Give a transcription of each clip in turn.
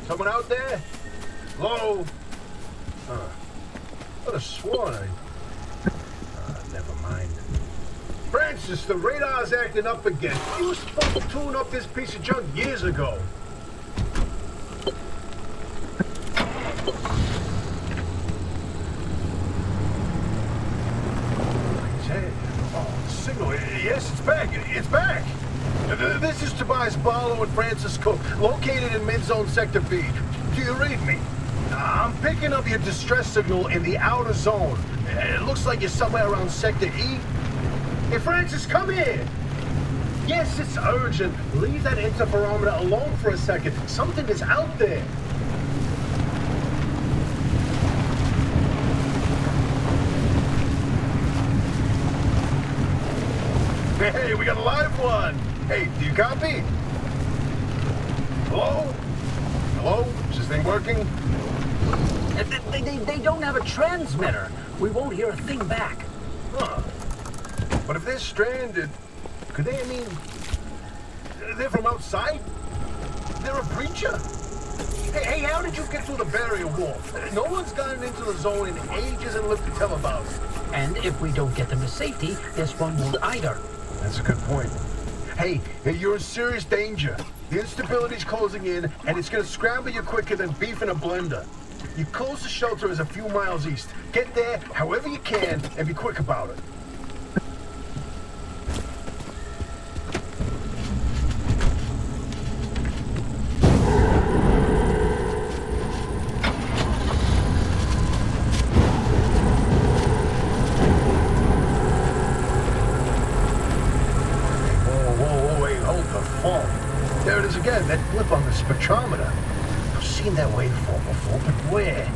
Someone out there? Hello? Could have sworn I... never mind. Francis, the radar's acting up again. You were supposed to tune up this piece of junk years ago. Signal. Yes, it's back. It's back. This is Tobias Barlow and Francis Cook, located in mid-zone sector B. Do you read me? I'm picking up your distress signal in the outer zone. It looks like you're somewhere around sector E. Hey, Francis, come here. Yes, it's urgent. Leave that interferometer alone for a second. Something is out there. Hey, we got a live one. Hey, do you copy? Hello? Hello? Is this thing working? They don't have a transmitter. We won't hear a thing back. Huh. But if they're stranded, could they, they're from outside? They're a breacher? Hey, how did you get through the barrier wall? No one's gotten into the zone in ages and lived to tell about it. And if we don't get them to safety, this one won't either. That's a good point. Hey, you're in serious danger. The instability's closing in, and it's gonna scramble you quicker than beef in a blender. Your closest shelter is a few miles east. Get there however you can, and be quick about it. There it is again, that blip on the spectrometer. I've seen that waveform before, but where?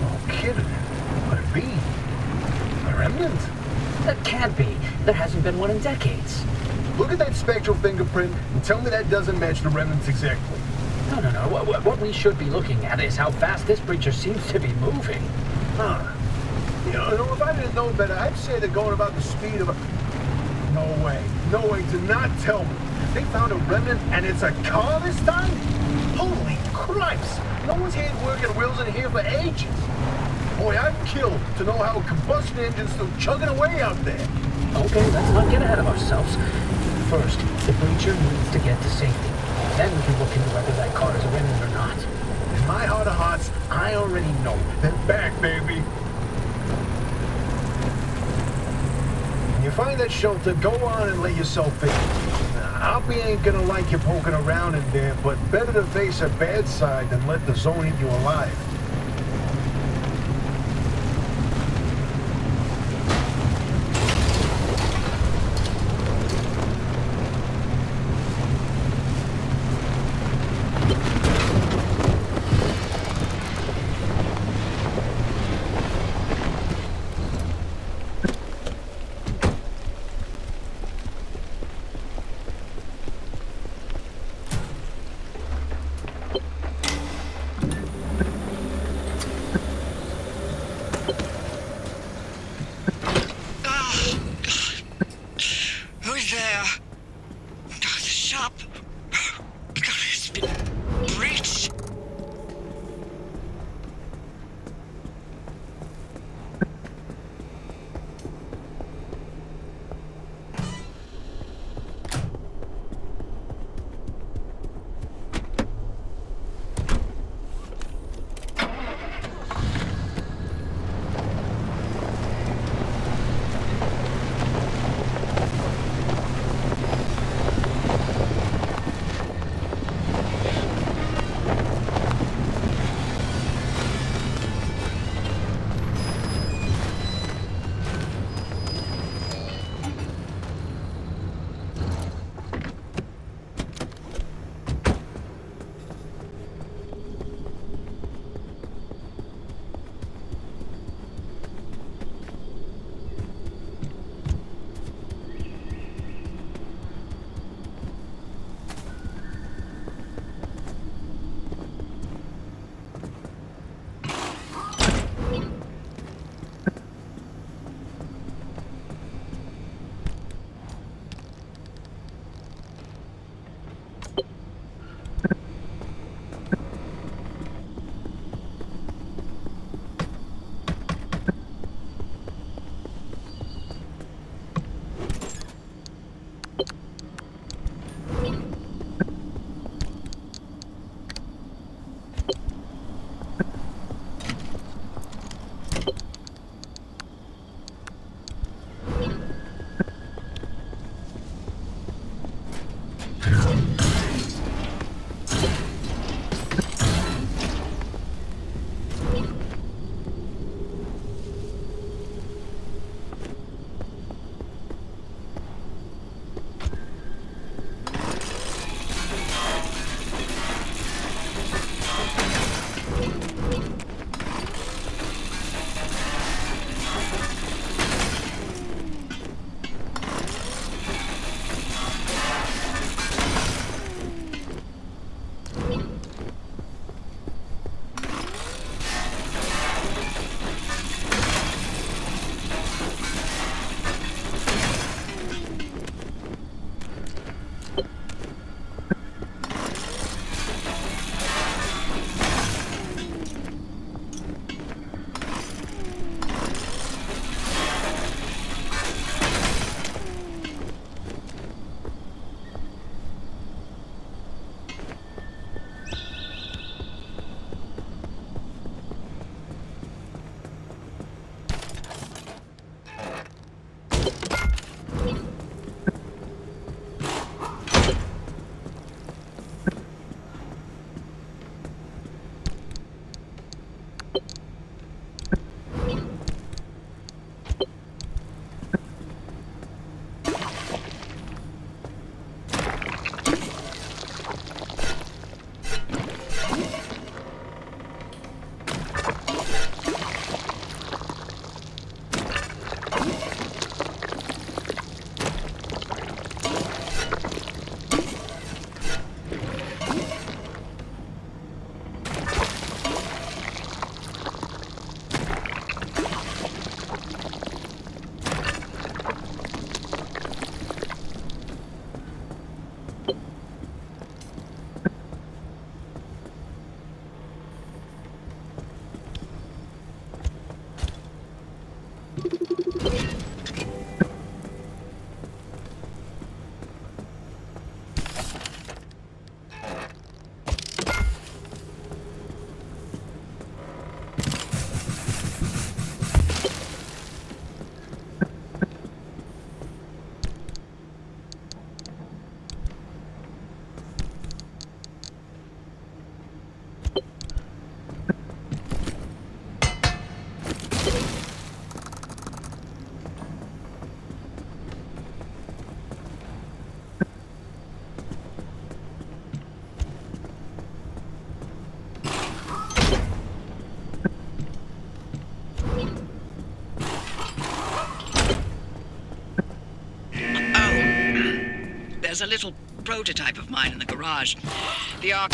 Oh, kidding. Could it be? A remnant? That can't be. There hasn't been one in decades. Look at that spectral fingerprint and tell me that doesn't match the remnants exactly. No. What we should be looking at is how fast this breacher seems to be moving. Huh. You know, if I didn't know better, I'd say they're going about the speed of a... No way. No way. Do not tell me. They found a remnant and it's a car this time? Holy Christ! No one's had working wheels in here for ages. Boy, I'm killed to know how a combustion engine's still chugging away out there. Okay, let's not get ahead of ourselves. First, the breacher needs to get to safety. Then we can look into whether that car is a remnant or not. In my heart of hearts, I already know. They're back, baby. When you find that shelter, go on and let yourself in. Albie ain't gonna like you poking around in there, but better to face a bad side than let the zone eat you alive. There's a little prototype of mine in the garage. The arc...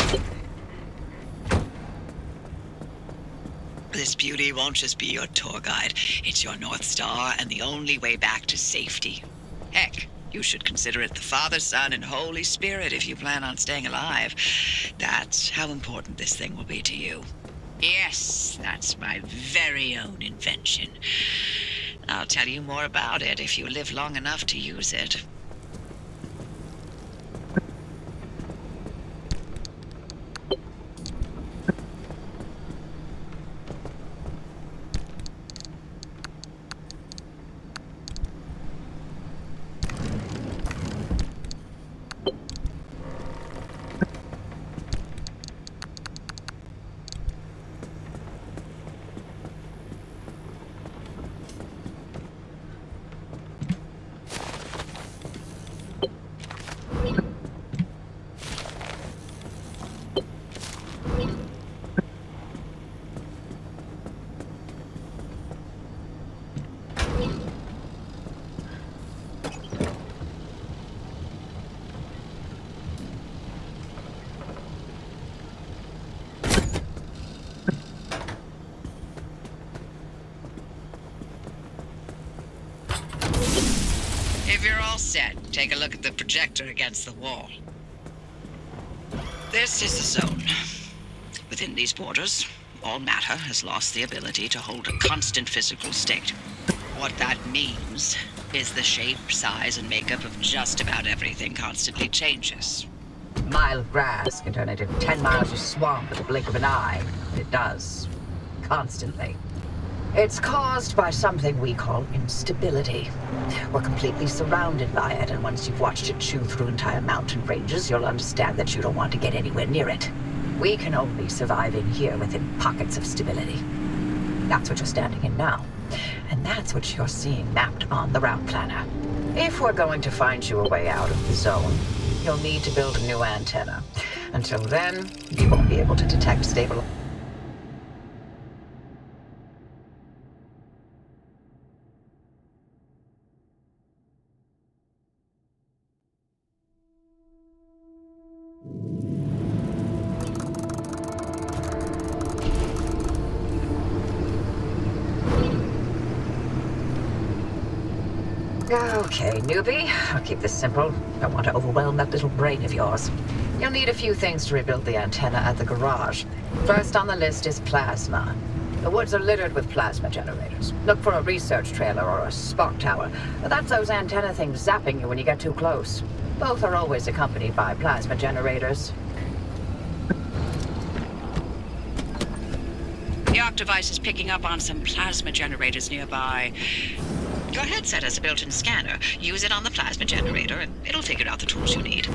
This beauty won't just be your tour guide. It's your North Star and the only way back to safety. Heck, you should consider it the Father, Son, and Holy Spirit if you plan on staying alive. That's how important this thing will be to you. Yes, that's my very own invention. I'll tell you more about it if you live long enough to use it. If you're all set, take a look at the projector against the wall. This is the zone. Within these borders, all matter has lost the ability to hold a constant physical state. What that means is the shape, size, and makeup of just about everything constantly changes. A mile of grass can turn into 10 miles of swamp at the blink of an eye. It does. Constantly. It's caused by something we call instability. We're completely surrounded by it, and once you've watched it chew through entire mountain ranges, you'll understand that you don't want to get anywhere near it. We can only survive in here within pockets of stability. That's what you're standing in now. And that's what you're seeing mapped on the route planner. If we're going to find you a way out of the zone, you'll need to build a new antenna. Until then, you won't be able to detect stable... Okay, newbie. I'll keep this simple. Don't want to overwhelm that little brain of yours. You'll need a few things to rebuild the antenna at the garage. First on the list is plasma. The woods are littered with plasma generators. Look for a research trailer or a spark tower. That's those antenna things zapping you when you get too close. Both are always accompanied by plasma generators. The Arc device is picking up on some plasma generators nearby. Your headset has a built-in scanner. Use it on the plasma generator, and it'll figure out the tools you need.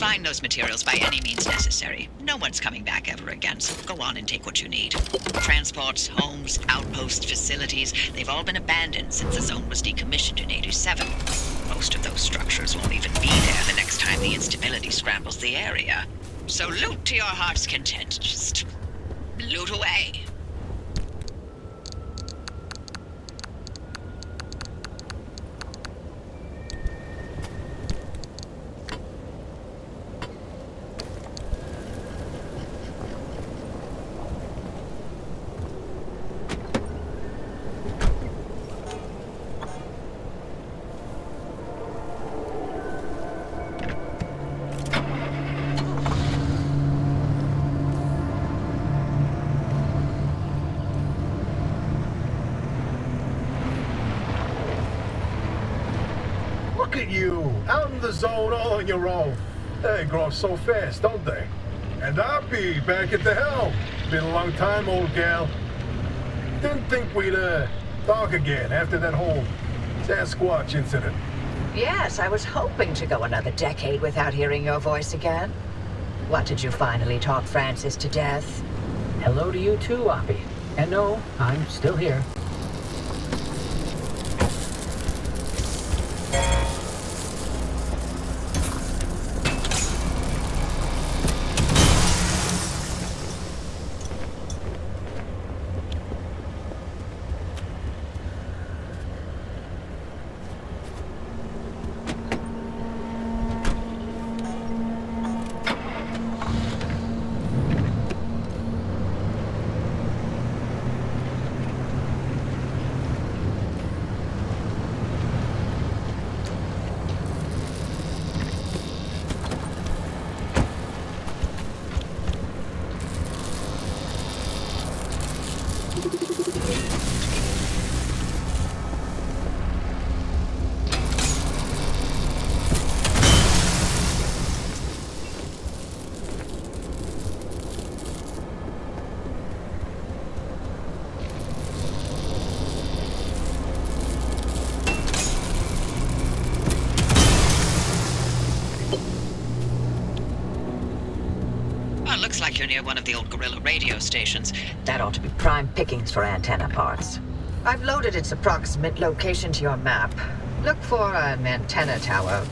Find those materials by any means necessary. No one's coming back ever again, so go on and take what you need. Transports, homes, outposts, facilities, they've all been abandoned since the zone was decommissioned in 87. Most of those structures won't even be there the next time the instability scrambles the area. So loot to your heart's content. Just loot away. Look at you, out in the zone all on your own. They grow up so fast, don't they? And Oppie, back at the helm. Been a long time, old gal. Didn't think we'd, talk again after that whole Sasquatch incident. Yes, I was hoping to go another decade without hearing your voice again. What did you finally talk Francis to death? Hello to you too, Oppie. And no, I'm still here. Looks like you're near one of the old guerrilla radio stations. That ought to be prime pickings for antenna parts. I've loaded its approximate location to your map. Look for an antenna tower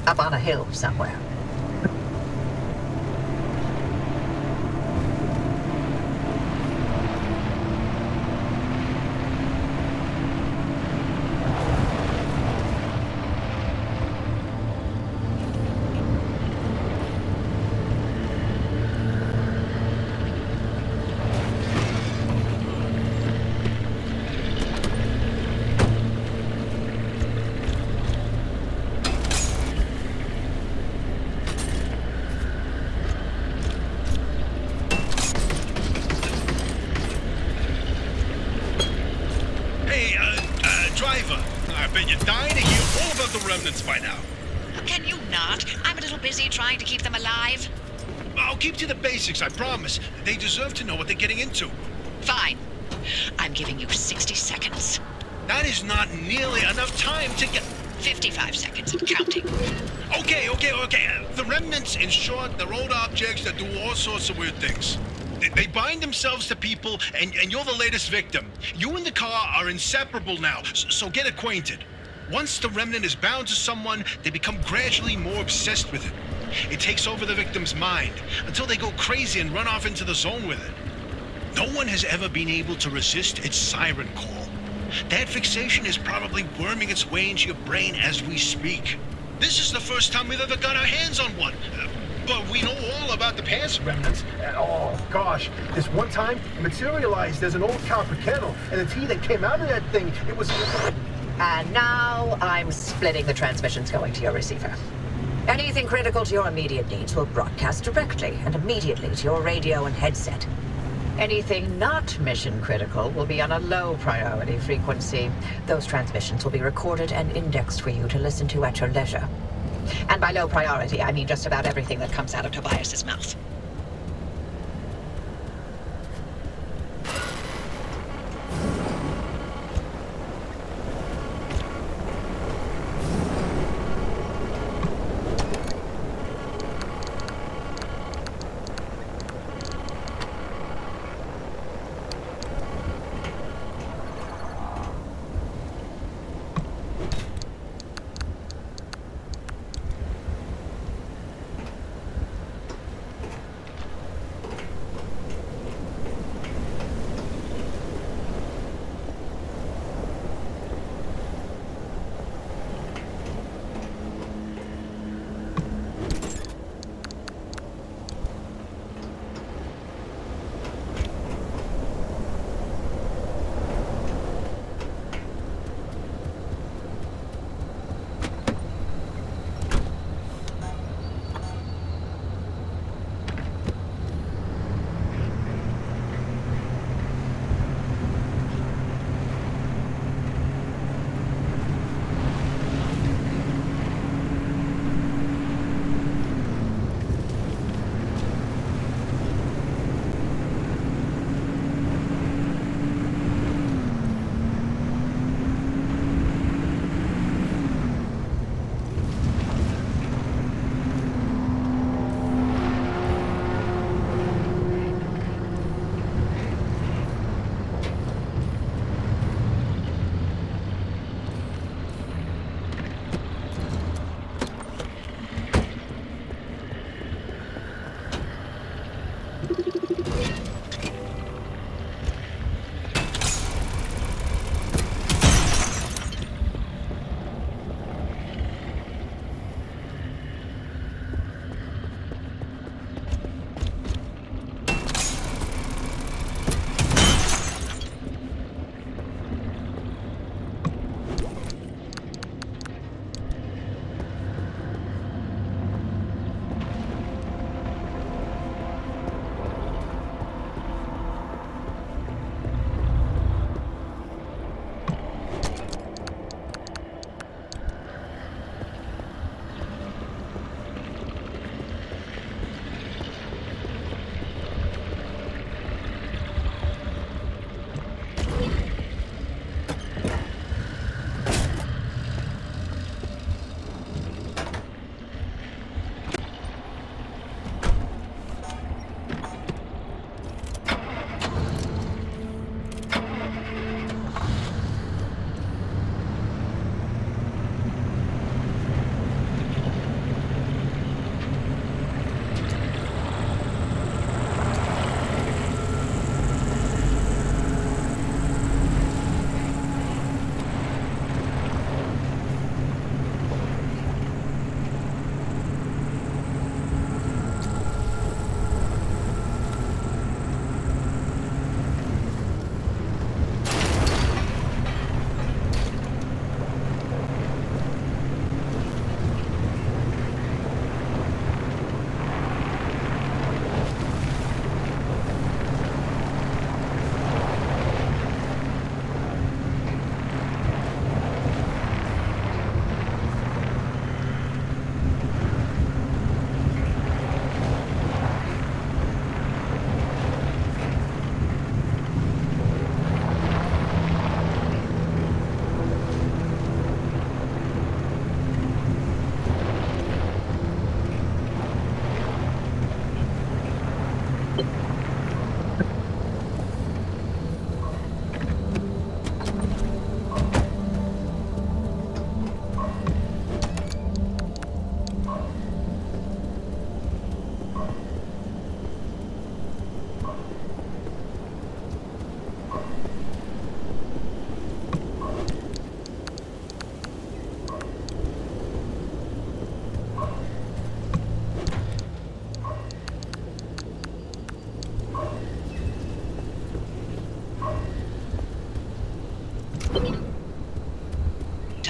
up on a hill somewhere. I bet you're dying to hear all about the remnants by now. Can you not? I'm a little busy trying to keep them alive. I'll keep to the basics, I promise. They deserve to know what they're getting into. Fine. I'm giving you 60 seconds. That is not nearly enough time to get... 55 seconds and counting. Okay. The remnants, in short, they're old objects that do all sorts of weird things. They bind themselves to people, and you're the latest victim. You and the car are inseparable now, so get acquainted. Once the remnant is bound to someone, they become gradually more obsessed with it. It takes over the victim's mind, until they go crazy and run off into the zone with it. No one has ever been able to resist its siren call. That fixation is probably worming its way into your brain as we speak. This is the first time we've ever got our hands on one. But we know all about the past remnants. Oh, gosh. This one time, it materialized as an old copper kettle, and the tea that came out of that thing, it was... And now I'm splitting the transmissions going to your receiver. Anything critical to your immediate needs will broadcast directly and immediately to your radio and headset. Anything not mission critical will be on a low priority frequency. Those transmissions will be recorded and indexed for you to listen to at your leisure. And by low priority, I mean just about everything that comes out of Tobias's mouth.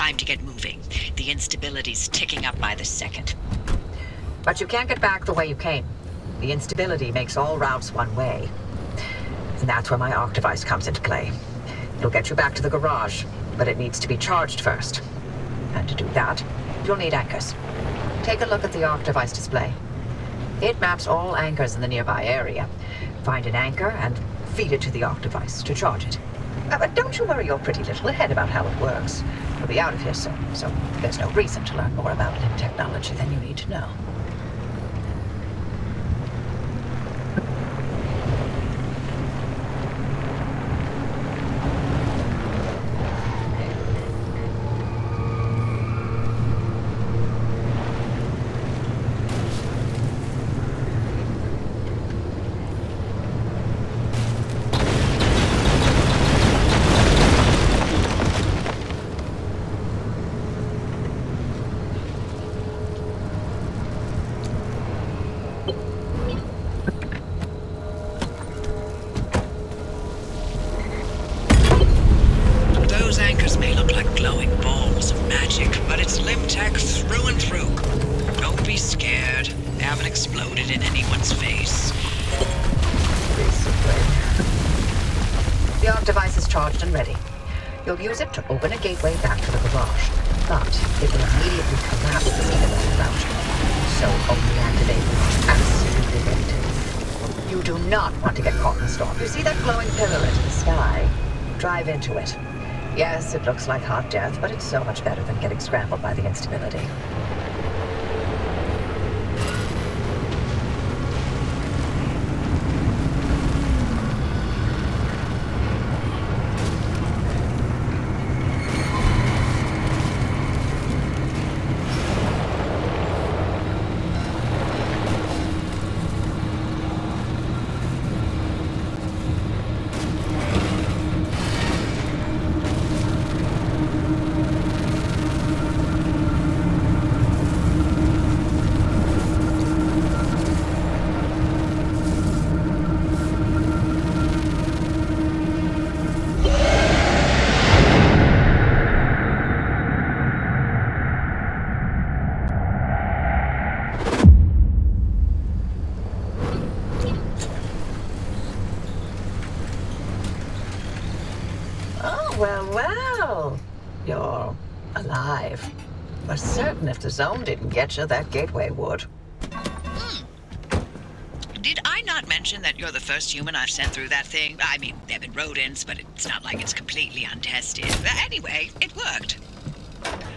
Time to get moving. The instability's ticking up by the second. But you can't get back the way you came. The instability makes all routes one way. And that's where my arc device comes into play. It'll get you back to the garage, but it needs to be charged first. And to do that, you'll need anchors. Take a look at the arc device display. It maps all anchors in the nearby area. Find an anchor and feed it to the arc device to charge it. But don't you worry your pretty little head about how it works. You'll be out of here soon, so there's no reason to learn more about LIM technology than you need to know. Those anchors may look like glowing balls of magic, but it's LIM tech through and through. Don't be scared. They haven't exploded in anyone's face. The arc device is charged and ready. You'll use it to open a gateway back to the garage, but it will immediately collapse the stability route. So only activate when it's absolutely ready to. You do not want to get caught in the storm. You see that glowing pillar into the sky? Drive into it. Yes, it looks like hot death, but it's so much better than getting scrambled by the instability. Well, you're alive. For certain if the zone didn't get you, that gateway would. Did I not mention that you're the first human I've sent through that thing? I mean, there have been rodents, but it's not like it's completely untested. But anyway, it worked.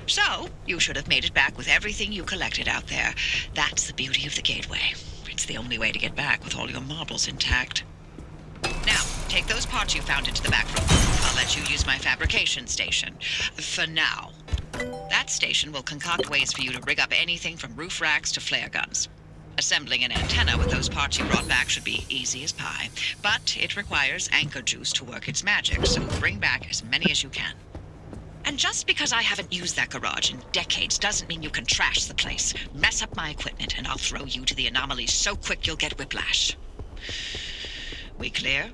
So, you should have made it back with everything you collected out there. That's the beauty of the gateway. It's the only way to get back with all your marbles intact. Now, take those parts you found into the back room. I'll let you use my fabrication station. For now. That station will concoct ways for you to rig up anything from roof racks to flare guns. Assembling an antenna with those parts you brought back should be easy as pie. But it requires anchor juice to work its magic, so bring back as many as you can. And just because I haven't used that garage in decades doesn't mean you can trash the place. Mess up my equipment and I'll throw you to the anomalies so quick you'll get whiplash. We clear?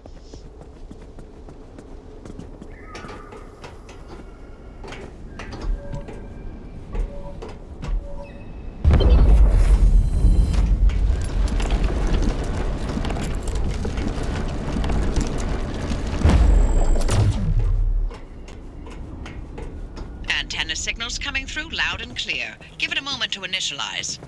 Antenna signals coming through loud and clear. Give it a moment to initialize.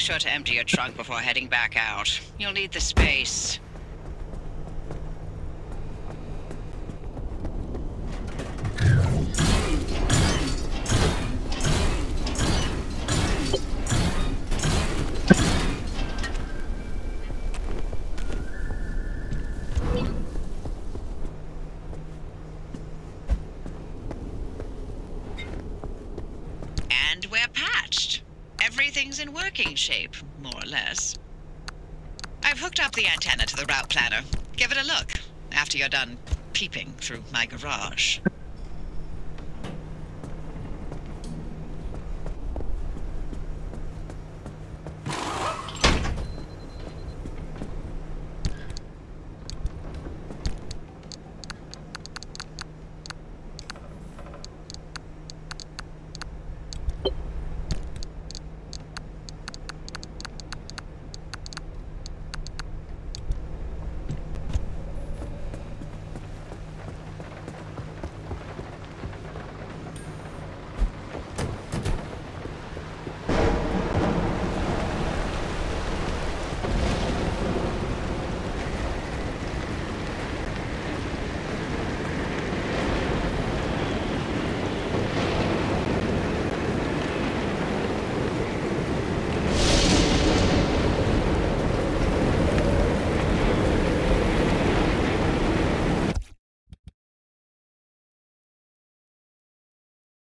sure to empty your trunk before heading back out. You'll need the space. And we're patched. Everything's in working shape, more or less. I've hooked up the antenna to the route planner. Give it a look after you're done peeping through my garage.